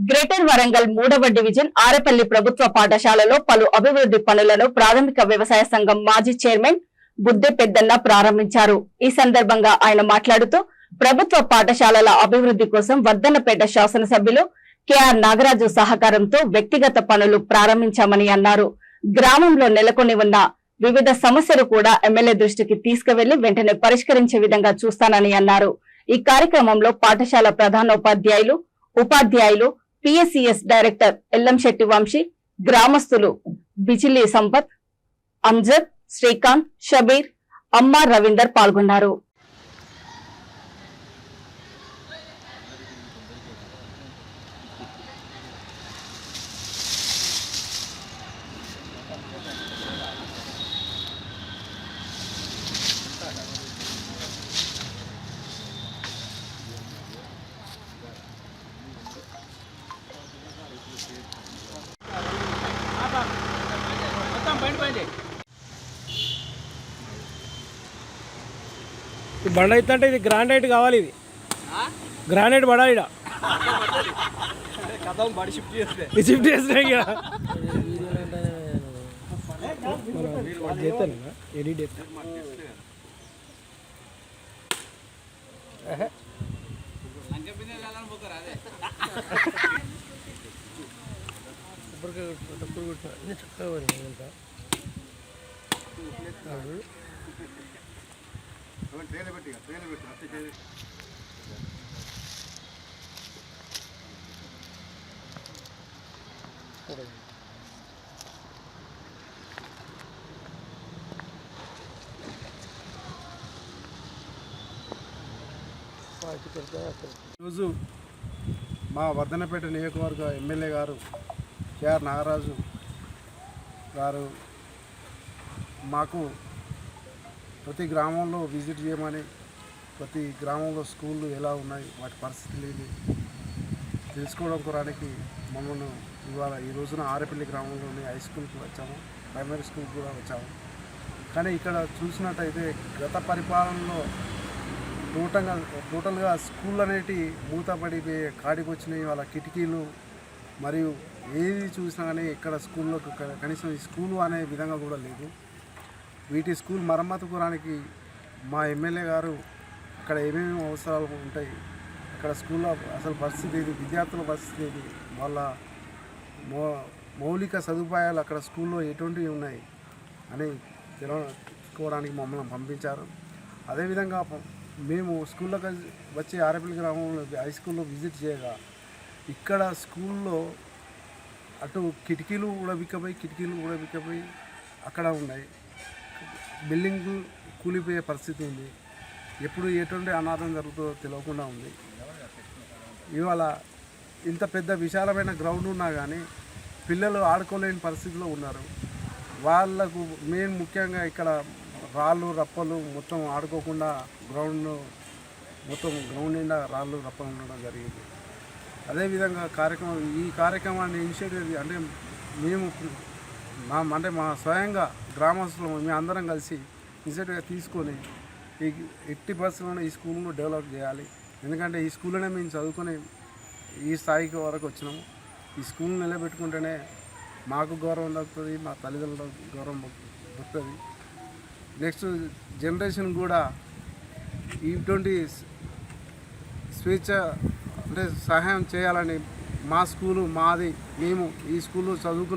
Greater Warangal 3వ division Arapalli ప్రభుత్వ పాఠశాలలో పలు అభివృద్ధి పనులను ప్రాథమిక వ్యవసాయ సంఘం మాజీ చైర్మన్ బుద్దె పెద్దన్న ప్రారంభించారు. ఈ సందర్భంగా ఆయన మాట్లాడుతూ ప్రభుత్వ పాఠశాలల అభివృద్ధి కోసం వర్ధన్నపేట శాసనసభ్యులు కెఆర్ నాగరాజు సహకారంతో వ్యక్తిగత పనులు ప్రారంభించామని అన్నారు. గ్రామంలో నెలకొని ఉన్న వివిధ సమస్యలు కూడా ఎమ్మెల్యే దృష్టికి తీసుకువెళ్లి వెంటనే పరిష్కరించే విధంగా చూస్తానని అన్నారు. ఈ కార్యక్రమంలో పాఠశాల ప్రధానోపాధ్యాయులు, ఉపాధ్యాయులు, పిఎస్సిఎస్ డైరెక్టర్ ఎల్లంశెట్టి వంశీ, గ్రామస్తులు బిజిలీ సంపత్, అంజద్, శ్రీకాంత్, షబీర్, అమ్మార్ రవీందర్ పాల్గొన్నారు. బండ అయితే ఇది గ్రానైట్ కావాలి, ఇది గ్రానైట్ పడాలి. ఇక్కడ షిఫ్ట్ చేస్తే ఎడిట్ చేస్తా. చక్కగా ఈరోజు మా వర్ధన్నపేట నియోజకవర్గ ఎమ్మెల్యే గారు కెఆర్ నాగరాజు గారు మాకు ప్రతి గ్రామంలో విజిట్ చేయమని, ప్రతి గ్రామంలో స్కూళ్ళు ఎలా ఉన్నాయి, వాటి పరిస్థితులు ఏంటి తెలుసుకోవడం కోరానికి మమ్మల్ని ఈ రోజున ఆరపల్లి గ్రామంలోని హై స్కూల్కి వచ్చాము, ప్రైమరీ స్కూల్కి కూడా వచ్చాము. కానీ ఇక్కడ చూసినట్టయితే గత పరిపాలనలో టోటల్గా స్కూల్ అనేటి మూతపడిపోయి కాడికి వచ్చినాయి. వాళ్ళ కిటికీలు మరియు ఏది చూసినా కానీ ఇక్కడ స్కూల్లో కనీసం ఈ స్కూలు అనే విధంగా కూడా లేదు. వీటి స్కూల్ మరమ్మతు కోరానికి మా ఎమ్మెల్యే గారు అక్కడ ఏమేమి అవసరాలు ఉంటాయి, అక్కడ స్కూల్లో అసలు పరిస్థితి ఏది, విద్యార్థుల పరిస్థితి ఏది, వాళ్ళ మౌలిక సదుపాయాలు అక్కడ స్కూల్లో ఎటువంటివి ఉన్నాయి అని తెలుసుకోవడానికి మమ్మల్ని పంపించారు. అదేవిధంగా మేము స్కూల్లోకి వచ్చి ఆరపల్లి గ్రామంలో హై స్కూల్లో విజిట్ చేయగా ఇక్కడ స్కూల్లో అటు కిటికీలు కూడా బిక్కపోయి అక్కడ ఉన్నాయి. బిల్డింగ్ కూలిపోయే పరిస్థితి ఉంది. ఎప్పుడు ఎటువంటి అనాథం జరుగుతుందో తెలియకుండా ఉంది. ఇవాళ ఇంత పెద్ద విశాలమైన గ్రౌండ్ ఉన్నా కానీ పిల్లలు ఆడుకోలేని పరిస్థితిలో ఉన్నారు. వాళ్ళకు మెయిన్ ముఖ్యంగా ఇక్కడ రాళ్ళు రప్పలు మొత్తం ఆడుకోకుండా గ్రౌండ్ నిండా రాళ్ళు రప్పలు ఉండడం జరిగింది. అదేవిధంగా ఈ కార్యక్రమాన్ని ఇనిషియేటివ్ అంటే మా స్వయంగా గ్రామస్తులు మేము అందరం కలిసి ఇనిషియేటివ్గా తీసుకొని ఈ 80% ఈ స్కూల్ను డెవలప్ చేయాలి. ఎందుకంటే ఈ స్కూల్లోనే మేము చదువుకొని ఈ స్థాయికి వరకు వచ్చినాము. ఈ స్కూల్ని నిలబెట్టుకుంటేనే మాకు గౌరవం దక్కుతుంది, మా తల్లిదండ్రులకు గౌరవం దక్కుతుంది. నెక్స్ట్ జనరేషన్ కూడా ఇటువంటి స్వేచ్ఛ అంటే సహాయం చేయాలని మా స్కూలు మాది, మేము ఈ స్కూల్లో చదువుకున్న